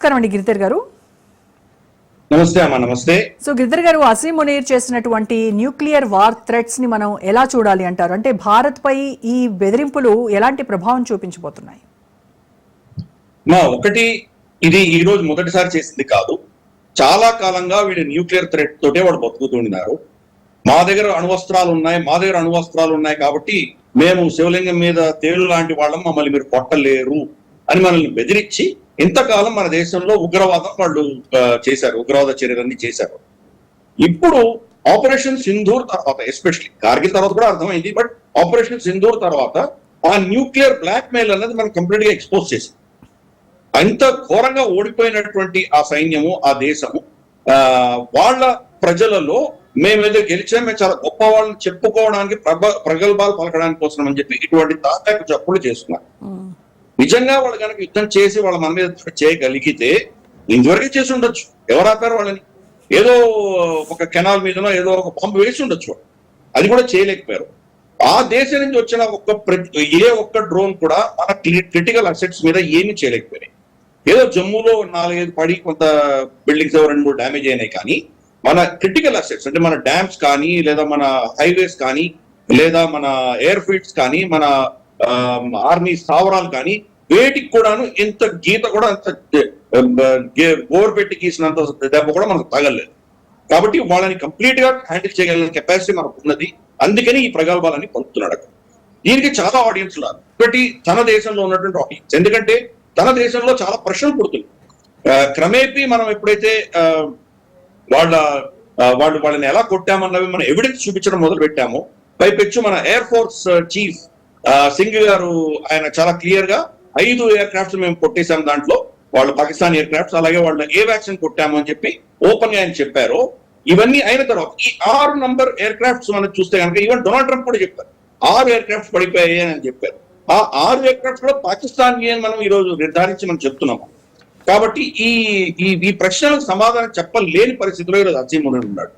నమస్కారం అండి గిరిధర్ గారు. నమస్తే అమ్మా. నమస్తే. సో గిరిధర్ గారు, అసీం మునీర్ చేసినటువంటి న్యూక్లియర్ వార్ థ్రెట్స్ ని మనం ఎలా చూడాలి అంటారు? అంటే భారత్ పై ఈ బెదిరింపులు ఎలాంటి ప్రభావం చూపించబోతున్నాయి? ఒకటి, ఇది ఈ రోజు మొదటిసారి చేసింది కాదు. చాలా కాలంగా వీడు న్యూక్లియర్ థ్రెట్ తోటే వాడు బతుకుతున్నారు. మా దగ్గర అణువస్త్రాలు ఉన్నాయి కాబట్టి మేము శివలింగం మీద తేలు లాంటి వాళ్ళం, మమ్మల్ని మీరు కొట్టలేరు అని మనల్ని బెదిరించి ఇంతకాలం మన దేశంలో ఉగ్రవాదం వాళ్ళు చేశారు, ఉగ్రవాద చర్యలన్నీ చేశారు. ఇప్పుడు ఆపరేషన్ సింధూర్ తర్వాత, ఎస్పెషల్లీ కార్గిల్ తర్వాత కూడా అర్థమైంది, బట్ ఆపరేషన్ సింధూర్ తర్వాత ఆ న్యూక్లియర్ బ్లాక్ మెయిల్ అనేది మనం కంప్లీట్ గా ఎక్స్పోజ్ చేసింది. అంత ఘోరంగా ఓడిపోయినటువంటి ఆ సైన్యము, ఆ దేశము, వాళ్ళ ప్రజలలో మేమేదో గెలిచాం, మేము చాలా గొప్ప వాళ్ళని చెప్పుకోవడానికి, ప్రగల్భాలు పలకడానికి కోసం అని చెప్పి ఇటువంటి తాత్కాలిక చప్పులు చేస్తున్నారు. నిజంగా వాళ్ళు కనుక యుద్ధం చేసి వాళ్ళ మన మీద చేయగలిగితే ఇంతవరకు చేసి ఉండొచ్చు. ఎవరు ఆపారు వాళ్ళని? ఏదో ఒక కెనాల్ మీదనో ఏదో ఒక బాంబు వేసి ఉండొచ్చు. అది కూడా చేయలేకపోయారు. ఆ దేశం నుంచి వచ్చిన ఏ ఒక్క డ్రోన్ కూడా మన క్రిటికల్ అసెట్స్ మీద ఏమీ చేయలేకపోయినాయి. ఏదో జమ్మూలో 4-5 పడి కొంత బిల్డింగ్స్ 2-3 డ్యామేజ్ అయినాయి, కానీ మన క్రిటికల్ అసెట్స్ అంటే మన డ్యామ్స్ కానీ, లేదా మన హైవేస్ కానీ, లేదా మన ఎయిర్ ఫీల్డ్స్ కానీ, మన ఆర్మీ స్థావరాలు కానీ, వేటికి కూడాను ఇంత గీత కూడా అంత బోర్ పెట్టి గీసినంత దెబ్బ కూడా మనకు తగలేదు. కాబట్టి వాళ్ళని కంప్లీట్ గా హ్యాండిల్ చేయగలిగిన కెపాసిటీ మనకు ఉన్నది. అందుకని ఈ ప్రగల్భాలని పొందుతున్నాడు. దీనికి చాలా ఆడియన్స్ ఉన్నారు. ఒకటి, తన దేశంలో ఉన్నటువంటి ఆడియన్స్, ఎందుకంటే తన దేశంలో చాలా ప్రశ్నలు పుడుతుంది. క్రమేపీ మనం ఎప్పుడైతే వాళ్ళని ఎలా కొట్టామన్నవి మనం ఎవిడెన్స్ చూపించడం మొదలు పెట్టామో, పైపెచ్చు మన ఎయిర్ ఫోర్స్ చీఫ్ సింగ్ గారు ఆయన చాలా క్లియర్ గా 5 ఎయిర్ క్రాఫ్ట్స్ మేము కొట్టేశాం, దాంట్లో వాళ్ళు పాకిస్తాన్ ఎయిర్ క్రాఫ్ట్స్, అలాగే వాళ్ళు ఏ వ్యాక్సిన్ కొట్టాము అని చెప్పి ఓపెన్ గా ఆయన చెప్పారు. ఇవన్నీ అయిన తర్వాత ఈ 6 నంబర్ ఎయిర్ క్రాఫ్ట్స్ మనం చూస్తే కనుక ఈవెన్ డొనాల్డ్ ట్రంప్ కూడా చెప్పారు 6 ఎయిర్ క్రాఫ్ట్స్ పడిపోయాయి అని చెప్పారు. ఆ 6 ఎయిర్ క్రాఫ్ట్స్ కూడా పాకిస్తాన్ అని మనం ఈ రోజు నిర్ధారించి మనం చెప్తున్నాము. కాబట్టి ఈ ప్రశ్నలకు సమాధానం చెప్పలేని పరిస్థితిలో ఈరోజు అసీం మునీర్ ఉన్నాడు.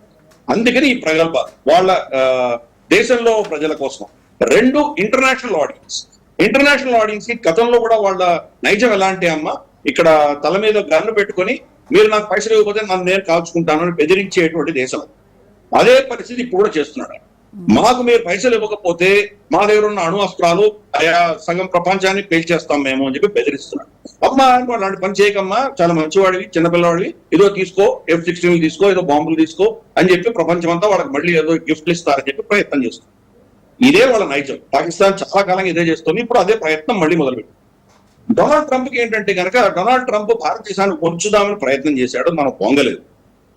అందుకని ఈ ప్రగల్భ వాళ్ళ దేశంలో ప్రజల కోసం. 2, ఇంటర్నేషనల్ ఆడియన్స్ కి గతంలో కూడా వాళ్ళ నైజం ఎలాంటి అమ్మ, ఇక్కడ తల మీద గన్ను పెట్టుకొని మీరు నాకు పైసలు ఇవ్వకపోతే నన్ను నేను కాల్చుకుంటాను అని బెదిరించేటువంటి దేశం. అదే పరిస్థితి ఇప్పుడు కూడా చేస్తున్నాడు. మాకు మీరు పైసలు ఇవ్వకపోతే మా దగ్గర ఉన్న అణు అస్త్రాలు సగం ప్రపంచాన్ని పేల్చేస్తాం మేము అని చెప్పి బెదిరిస్తున్నాడు. అమ్మా అలాంటి పని చేయకమ్మా, చాలా మంచివాడివి, చిన్నపిల్లవాడివి, ఏదో తీసుకో, F-16 తీసుకో, ఏదో బాంబులు తీసుకో అని చెప్పి ప్రపంచం అంతా వాళ్ళకి మళ్ళీ ఏదో గిఫ్ట్లు ఇస్తారని చెప్పి ప్రయత్నం చేస్తుంది. ఇదే వాళ్ళ నైజం. పాకిస్తాన్ చాలా కాలంగా ఇదే చేస్తుంది. ఇప్పుడు అదే ప్రయత్నం మళ్ళీ మొదలుపెట్టింది. డొనాల్డ్ ట్రంప్ కి ఏంటంటే కనుక, డొనాల్డ్ ట్రంప్ భారతదేశాన్ని వంచుదామని ప్రయత్నం చేశాడు, మనం పొంగలేదు.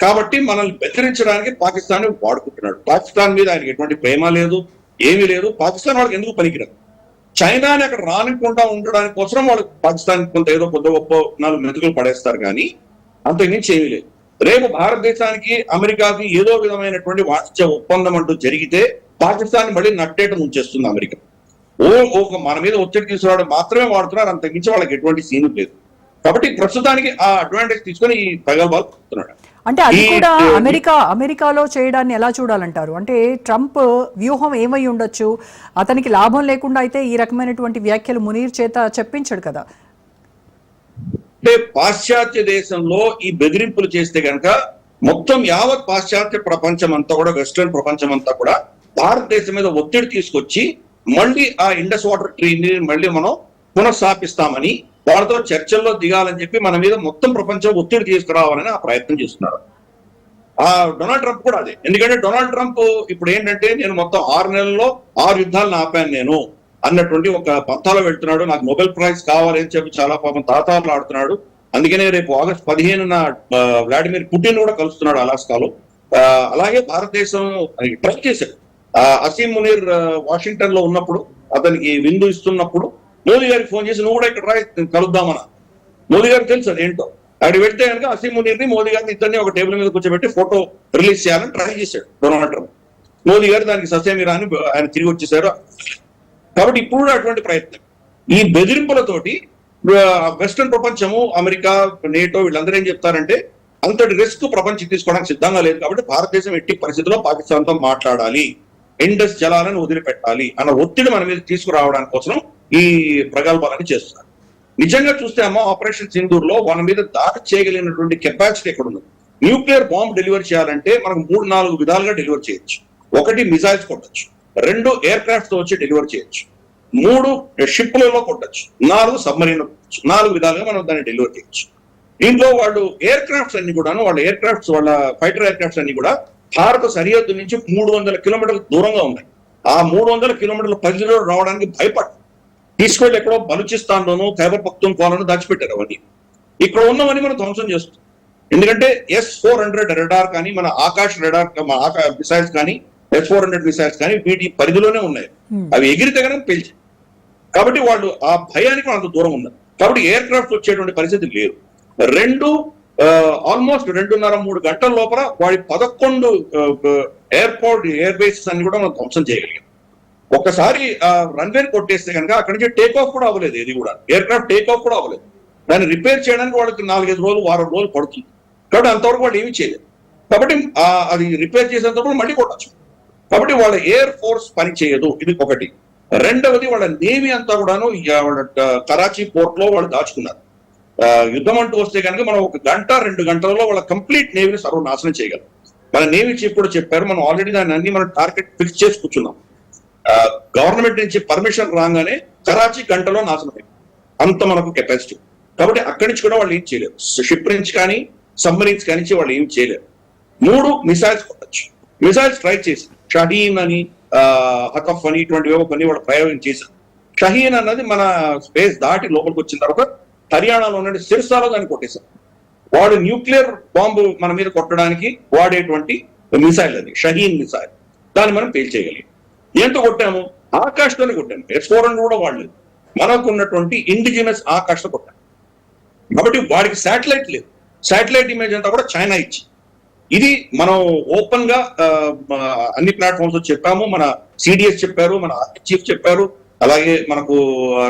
కాబట్టి మనల్ని బెదిరించడానికి పాకిస్తాన్ వాడుకుంటున్నాడు. పాకిస్తాన్ మీద ఆయనకి ఎటువంటి ప్రేమ లేదు, ఏమీ లేదు. పాకిస్తాన్ వాళ్ళకి ఎందుకు పనికిరాదు. చైనాని అక్కడ రానికుండా ఉండడానికి కోసం వాళ్ళు పాకిస్తాన్ కొంత గొప్ప 4 మెతుకులు పడేస్తారు, కానీ అంతకుమించి ఏమీ లేదు. రేపు భారతదేశానికి అమెరికాకి ఏదో విధమైనటువంటి వాణిజ్య ఒప్పందం అంటూ జరిగితే పాకిస్తాన్ మళ్ళీ నట్టేట ఉంచేస్తుంది అమెరికా. మన మీద ఒత్తిడి తీసుకురావడం మాత్రమే వాడుతున్నారు, అంతకుమించి వాళ్ళకి ఎటువంటి సీను లేదు. కాబట్టి ప్రస్తుతానికి ఆ అడ్వాంటేజ్ తీసుకొని ఈ ప్రగల్భాలు చెప్తున్నాడు. అంటే అది కూడా అమెరికాలో చేయడాన్ని ఎలా చూడాలంటారు? అంటే ట్రంప్ వ్యూహం ఏమై ఉండొచ్చు? అతనికి లాభం లేకుండా అయితే ఈ రకమైనటువంటి వ్యాఖ్యలు మునీర్ చేత చెప్పించాడు కదా. అంటే పాశ్చాత్య దేశంలో ఈ బెదిరింపులు చేస్తే కనుక మొత్తం యావత్ పాశ్చాత్య ప్రపంచం అంతా కూడా, వెస్టర్న్ ప్రపంచం అంతా కూడా భారతదేశం మీద ఒత్తిడి తీసుకొచ్చి మళ్ళీ ఆ ఇండస్ వాటర్ ట్రీని మళ్ళీ మనం పునఃస్థాపిస్తామని, వాళ్ళతో చర్చల్లో దిగాలని చెప్పి మన మీద మొత్తం ప్రపంచం ఒత్తిడి తీసుకురావాలని ఆ ప్రయత్నం చేస్తున్నాడు. ఆ డొనాల్డ్ ట్రంప్ కూడా అదే. ఎందుకంటే డొనాల్డ్ ట్రంప్ ఇప్పుడు ఏంటంటే, నేను మొత్తం 6 నెలల్లో 6 యుద్ధాలను ఆపాను నేను అన్నటువంటి ఒక పంథాలో వెళ్తున్నాడు. నాకు నోబెల్ ప్రైజ్ కావాలి అని చెప్పి చాలా పాపం తాతాలు ఆడుతున్నాడు. అందుకనే రేపు ఆగస్టు 15న వ్లాడిమిర్ పుటిన్ కూడా కలుస్తున్నాడు అలాస్కాలో. అలాగే భారతదేశం ట్రై చేశాడు. అసీం మునీర్ వాషింగ్టన్ లో ఉన్నప్పుడు, అతనికి విందు ఇస్తున్నప్పుడు మోదీ గారికి ఫోన్ చేసి, నువ్వు కూడా ఇక్కడ కలుద్దామన్నా. మోదీ గారికి తెలుసు అది ఏంటో. అక్కడికి వెళ్తే కనుక అసీం మునీర్ని, మోదీ గారిని ఇద్దరిని ఒక టేబుల్ మీద కూర్చోబెట్టి ఫోటో రిలీజ్ చేయాలని ట్రై చేశాడు డొనాల్డ్ ట్రంప్. మోదీ గారు దానికి ససేమిరా అని ఆయన తిరిగి వచ్చేసారు. కాబట్టి ఇప్పుడు కూడా అటువంటి ప్రయత్నం. ఈ బెదిరింపులతోటి వెస్టర్న్ ప్రపంచము, అమెరికా, నేటో వీళ్ళందరూ ఏం చెప్తారంటే, అంతటి రిస్క్ ప్రపంచం తీసుకోవడానికి సిద్ధంగా లేదు. కాబట్టి భారతదేశం ఎట్టి పరిస్థితుల్లో పాకిస్తాన్తో మాట్లాడాలి, ఇండస్ జలాలను వదిలిపెట్టాలి అన్న ఒత్తిడి మన మీద తీసుకురావడానికి కోసం ఈ ప్రగల్భాలని చేస్తున్నారు. నిజంగా చూస్తే అమ్మ ఆపరేషన్ సింధూర్ లో వాళ్ళ మీద దాడి చేయగలిగినటువంటి కెపాసిటీ ఎక్కడ ఉంది. న్యూక్లియర్ బాంబ్ డెలివరీ చేయాలంటే మనకు 3-4 విధాలుగా డెలివరీ చేయొచ్చు. 1 మిసైల్స్ కొట్టచ్చు, 2 ఎయిర్ క్రాఫ్ట్ తో వచ్చి డెలివరీ చేయొచ్చు, 3 షిప్లలో కొట్టచ్చు, 4 సబ్మరీన్ లో కొట్టచ్చు. 4 విధాలుగా మనం దాన్ని డెలివరీ చేయొచ్చు. దీంట్లో వాళ్ళు ఎయిర్ క్రాఫ్ట్స్ అన్ని కూడా వాళ్ళ ఎయిర్ క్రాఫ్ట్స్ వాళ్ళ ఫైటర్ ఎయిర్ క్రాఫ్ట్స్ అన్ని కూడా భారత సరిహద్దు నుంచి 300 కిలోమీటర్ల దూరంగా ఉన్నాయి. ఆ 300 కిలోమీటర్ల పరిధిలో రావడానికి భయపడ్డారు. తీసుకెళ్లి ఎక్కడో బలూచిస్తాన్ లోను ఖైబర్ పఖ్తూన్ఖ్వాలోనూ దాచిపెట్టారు. అవన్నీ ఇక్కడ ఉన్నవన్నీ మనం ధ్వంసం చేస్తాం. ఎందుకంటే S-400 రెడార్ కానీ మన ఆకాశ్ రెడార్ మిసైల్స్ కానీ S-400 మిసైల్స్ కానీ వీటి పరిధిలోనే ఉన్నాయి. అవి ఎగిరితే కనుక పేల్చి. కాబట్టి వాళ్ళు ఆ భయానికి అంత దూరం ఉన్నారు. కాబట్టి ఎయిర్ క్రాఫ్ట్ వచ్చేటువంటి పరిస్థితి లేదు. 2 ఆల్మోస్ట్ 2.5-3 గంటల లోపల వాడి 11 ఎయిర్ బేసెస్ అన్ని కూడా మనం ధ్వంసం చేయగలిగాం. ఒక్కసారి రన్వే కొట్టేస్తే కనుక అక్కడి నుంచి టేక్ ఆఫ్ కూడా అవ్వలేదు. ఇది కూడా ఎయిర్ క్రాఫ్ట్ టేక్ ఆఫ్ కూడా అవ్వలేదు. దాన్ని రిపేర్ చేయడానికి వాళ్ళకి 4-5 రోజులు 1 రోజులు పడుతుంది. కాబట్టి అంతవరకు వాళ్ళు ఏమీ చేయలేదు. కాబట్టి అది రిపేర్ చేసేంతప్పుడు మళ్ళీ కొట్టచ్చు. కాబట్టి వాళ్ళ ఎయిర్ ఫోర్స్ పని చేయదు. ఇది ఒకటి. రెండవది వాళ్ళ నేవీ అంతా కూడాను వాళ్ళ కరాచీ పోర్ట్ లో వాళ్ళు దాచుకున్నారు. యుద్ధం అంటూ వస్తే కనుక మనం 1-2 గంటలలో వాళ్ళ కంప్లీట్ నేవీని సర్వనాశనం చేయగలం. మన నేవీ చీఫ్ కూడా చెప్పారు, మనం ఆల్రెడీ దాన్ని అన్ని మనం టార్గెట్ ఫిక్స్ చేసి కూర్చున్నాం. గవర్నమెంట్ నుంచి పర్మిషన్ రాగానే కరాచీ గంటలో నాశనమైంది. అంత మనకు కెపాసిటీ. కాబట్టి అక్కడి నుంచి కూడా వాళ్ళు ఏం చేయలేరు. షిప్ నుంచి కానీ సబ్మరీన్స్ కానీ వాళ్ళు ఏం చేయలేరు. 3 మిసైల్స్ కొట్టచ్చు. మిసైల్స్ ట్రై చేసి షహీన్ అని హకఫ్ అని ఇటువంటివేవో కొన్ని వాళ్ళు ప్రయోగం చేశారు. షహీన్ అన్నది మన స్పేస్ దాటి లోపలికి వచ్చిన తర్వాత హర్యానాలో ఉన్న సిర్సాలో దాన్ని కొట్టేశారు. వాడు న్యూక్లియర్ బాంబు మన మీద కొట్టడానికి వాడేటువంటి మిసైల్ అది షహీన్ మిసైల్. దాన్ని మనం పేల్చేయగలిగాం. ఏంటో కొట్టాము? ఆకాశంలోనే కొట్టాము. S-400 కూడా వాడలేదు. మనకు ఉన్నటువంటి ఇండిజినస్ ఆకాశంలో కొట్టాము. కాబట్టి వాడికి శాటిలైట్ లేదు. శాటిలైట్ ఇమేజ్ అంతా కూడా చైనా ఇచ్చి. ఇది మనం ఓపెన్ గా అన్ని ప్లాట్ఫామ్స్ లో చెప్పాము. మన సిడిఎస్ చెప్పారు, మన ఆర్మీ చీఫ్ చెప్పారు, అలాగే మనకు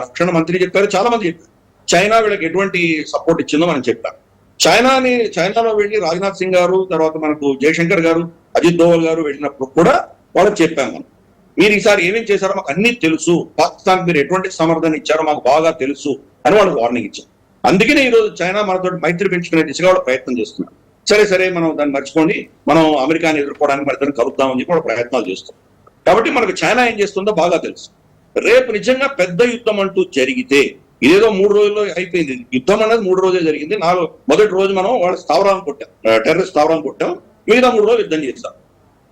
రక్షణ మంత్రి చెప్పారు, చాలా మంది చెప్పారు. చైనా వీళ్ళకి ఎటువంటి సపోర్ట్ ఇచ్చిందో మనం చెప్పాం. చైనాలో వెళ్ళి రాజ్నాథ్ సింగ్ గారు, తర్వాత మనకు జయశంకర్ గారు, అజిత్ దోవల్ గారు వెళ్ళినప్పుడు కూడా వాళ్ళకి చెప్పాము మనం, మీరు ఈసారి ఏమేం చేశారో మాకు అన్ని తెలుసు, పాకిస్తాన్ మీరు ఎటువంటి సమర్థన ఇచ్చారో మాకు బాగా తెలుసు అని వాళ్ళకి వార్నింగ్ ఇచ్చారు. అందుకనే ఈ రోజు చైనా మనతో మైత్రి పెంచుకునే దిశగా వాళ్ళు ప్రయత్నం చేస్తున్నారు. సరే మనం దాన్ని మర్చిపోండి, మనం అమెరికాని ఎదుర్కోవడానికి మన ఇద్దరు కలుద్దామని చెప్పి వాళ్ళు ప్రయత్నాలు చేస్తాం. కాబట్టి మనకు చైనా ఏం చేస్తుందో బాగా తెలుసు. రేపు నిజంగా పెద్ద యుద్ధం అంటూ జరిగితే, ఇదేదో 3 రోజుల్లో అయిపోయింది. యుద్ధం అనేది 3 రోజులే జరిగింది. మొదటి రోజు మనం వాళ్ళ స్థావరాలను కొట్టాం, టెర్రరిస్ట్ స్థావరాలను కొట్టాం. మిగతా 3 రోజులు యుద్ధం చేస్తాం.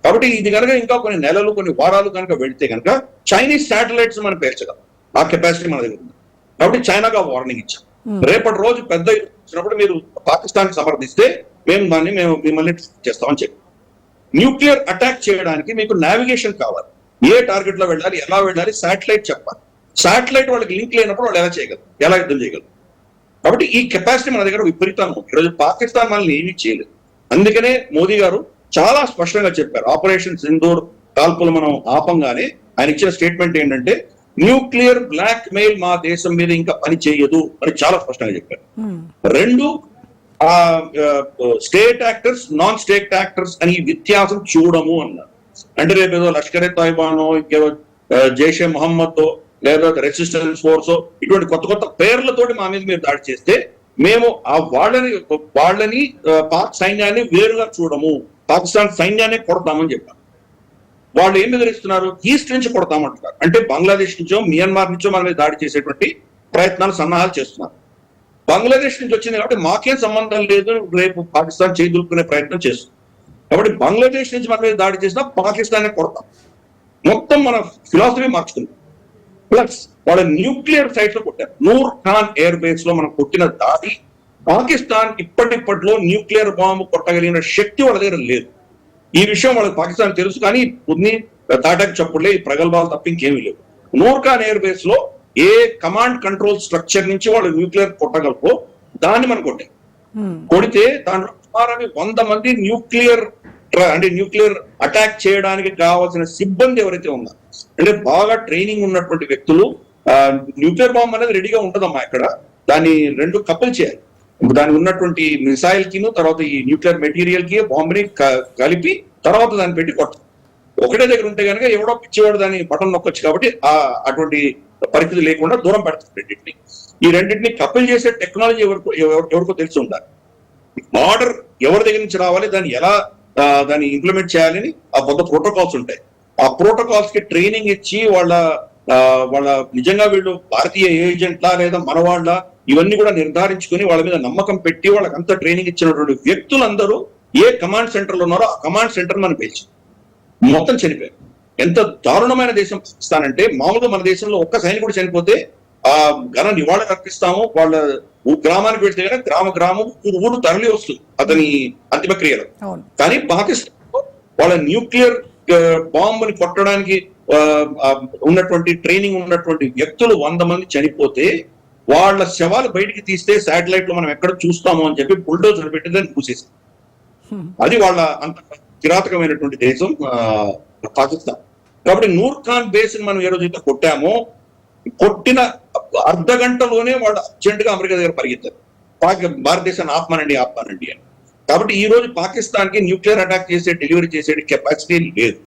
కాబట్టి ఇది కనుక ఇంకా కొన్ని నెలలు, కొన్ని వారాలు కనుక వెళితే కనుక చైనీస్ శాటిలైట్స్ మనం పేర్చగలం. ఆ కెపాసిటీ మన దగ్గర ఉంది. కాబట్టి చైనాగా వార్నింగ్ ఇచ్చాం. రేపటి రోజు పెద్ద వచ్చినప్పుడు మీరు పాకిస్తాన్ సమర్థిస్తే మేము మిమ్మల్ని చేస్తామని చెప్పి. న్యూక్లియర్ అటాక్ చేయడానికి మీకు నావిగేషన్ కావాలి. ఏ టార్గెట్ లో వెళ్ళాలి, ఎలా వెళ్ళాలి, శాటిలైట్ చెప్పాలి. శాటిలైట్ వాళ్ళకి లింక్ లేనప్పుడు వాళ్ళు ఎలా చేయగలరు, ఎలా యుద్ధం చేయగలరు. కాబట్టి ఈ కెపాసిటీ మన దగ్గర విపరీతంగా ఉంది. ఈరోజు పాకిస్తాన్ మనల్ని ఏమీ చేయలేదు. అందుకనే మోదీ గారు చాలా స్పష్టంగా చెప్పారు, ఆపరేషన్ సింధూర్ కాల్పులు మనం ఆపంగానే ఆయన ఇచ్చిన స్టేట్మెంట్ ఏంటంటే, న్యూక్లియర్ బ్లాక్ మెయిల్ మా దేశం మీద ఇంకా పని చేయదు అని చాలా స్పష్టంగా చెప్పారు. 2 state actors, non state actors అని వ్యత్యాసం చూడము అన్నారు. అంటే రేపు ఏదో లష్కర్ తోయిబానో, ఇంకేదో జైషే మహమ్మద్ లేదా రెసిస్టెన్స్ ఫోర్స్ ఇటువంటి కొత్త పేర్లతోటి మా మీద మీరు దాడి చేస్తే మేము ఆ వాళ్ళని పాక్ సైన్యాన్ని వేరుగా చూడము, పాకిస్తాన్ సైన్యాన్ని కొడతామని చెప్పారు. వాళ్ళు ఏం బెదిరిస్తున్నారు? ఈస్ట్ నుంచి కొడతామంటున్నారు. అంటే బంగ్లాదేశ్ నుంచో మియన్మార్ నుంచో మన మీద దాడి చేసేటువంటి ప్రయత్నాలు, సన్నాహాలు చేస్తున్నారు. బంగ్లాదేశ్ నుంచి వచ్చింది కాబట్టి మాకేం సంబంధం లేదు, రేపు పాకిస్తాన్ చేదులుకునే ప్రయత్నం చేస్తుంది. కాబట్టి బంగ్లాదేశ్ నుంచి మన మీద దాడి చేసినా పాకిస్తాన్ కొడతాం. మొత్తం మన ఫిలాసఫీ మార్చుకుంది. ప్లస్ వాళ్ళ న్యూక్లియర్ సైట్స్ లో కొట్టారు. నూర్ ఖాన్ ఎయిర్ బేస్ లో మనం కొట్టిన దాడి, పాకిస్తాన్ ఇప్పటిలో న్యూక్లియర్ బాంబు కొట్టగలిగిన శక్తి వాళ్ళ దగ్గర లేదు. ఈ విషయం వాళ్ళకి పాకిస్తాన్ తెలుసు, కానీ కొన్ని తాటాకు చప్పుడులే, ఈ ప్రగల్భాలు తప్ప ఇంకేమీ లేవు. నూర్ ఖాన్ ఎయిర్ బేస్ లో ఏ కమాండ్ కంట్రోల్ స్ట్రక్చర్ నుంచి వాళ్ళు న్యూక్లియర్ కొట్టగలపో దాన్ని మనం కొట్టాం. కొడితే దాంట్లో సుమారు 100 మంది న్యూక్లియర్ అటాక్ చేయడానికి కావాల్సిన సిబ్బంది ఎవరైతే ఉన్నారు, అంటే బాగా ట్రైనింగ్ ఉన్నటువంటి వ్యక్తులు. న్యూక్లియర్ బాంబ్ అనేది రెడీగా ఉంటదమ్మా ఇక్కడ, దాన్ని 2 కప్పులు చేయాలి. దాని ఉన్నటువంటి మిసైల్ కిను, తర్వాత ఈ న్యూక్లియర్ మెటీరియల్ కి బాంబుని కలిపి తర్వాత దాన్ని పెట్టి కొట్టాలి. ఒకటే దగ్గర ఉంటే కనుక ఎవడో పిచ్చివాడు దాన్ని బటన్ నొక్కొచ్చు. కాబట్టి అటువంటి పరిస్థితి లేకుండా దూరం పెడతారు రెండింటిని. ఈ రెండింటిని కపుల్ చేసే టెక్నాలజీ ఎవరికో తెలిసి ఉండాలి. ఆర్డర్ ఎవరి దగ్గర నుంచి రావాలి, దాన్ని ఎలా దాన్ని ఇంప్లిమెంట్ చేయాలని ఆ కొంత ప్రోటోకాల్స్ ఉంటాయి. ఆ ప్రోటోకాల్స్ కి ట్రైనింగ్ ఇచ్చి వాళ్ళ నిజంగా వీళ్ళు భారతీయ ఏజెంట్లా లేదా మనవాళ్ళ, ఇవన్నీ కూడా నిర్ధారించుకుని వాళ్ళ మీద నమ్మకం పెట్టి వాళ్ళకంతా ట్రైనింగ్ ఇచ్చినటువంటి వ్యక్తులందరూ ఏ కమాండ్ సెంటర్ లో ఉన్నారో ఆ కమాండ్ సెంటర్ మనం పేల్చి మొత్తం చనిపోయారు. ఎంత దారుణమైన దేశం పాకిస్తాన్ అంటే, మామూలుగా మన దేశంలో ఒక్క సైనికుడు చనిపోతే ఆ ఘన నివాళులు అర్పిస్తాము, వాళ్ళ గ్రామానికి వెళ్తే కనుక గ్రామం ఊరు తరలి వస్తుంది అతని అంతిమ క్రియలు. కానీ పాకిస్తాన్ వాళ్ళ న్యూక్లియర్ బాంబుని కొట్టడానికి ఉన్నటువంటి ట్రైనింగ్ ఉన్నటువంటి వ్యక్తులు 100 మంది చనిపోతే వాళ్ళ శవాలు బయటికి తీస్తే శాటిలైట్ లో మనం ఎక్కడ చూస్తాము అని చెప్పి బుల్డోజర్ పెట్టి దాన్ని మూసేసి, అది వాళ్ళ అంత కిరాతకమైనటువంటి దేశం పాకిస్తాన్. కాబట్టి నూర్ ఖాన్ బేస్ మనం ఏ రోజైతే కొట్టామో, కొట్టిన అర్ధ గంటలోనే వాళ్ళు అర్జెంట్ గా అమెరికా దగ్గర పరిగెత్తారు, భారతదేశాన్ని ఆపమానండి అని. కాబట్టి ఈ రోజు పాకిస్తాన్ కి న్యూక్లియర్ అటాక్ డెలివరీ చేసే కెపాసిటీ లేదు.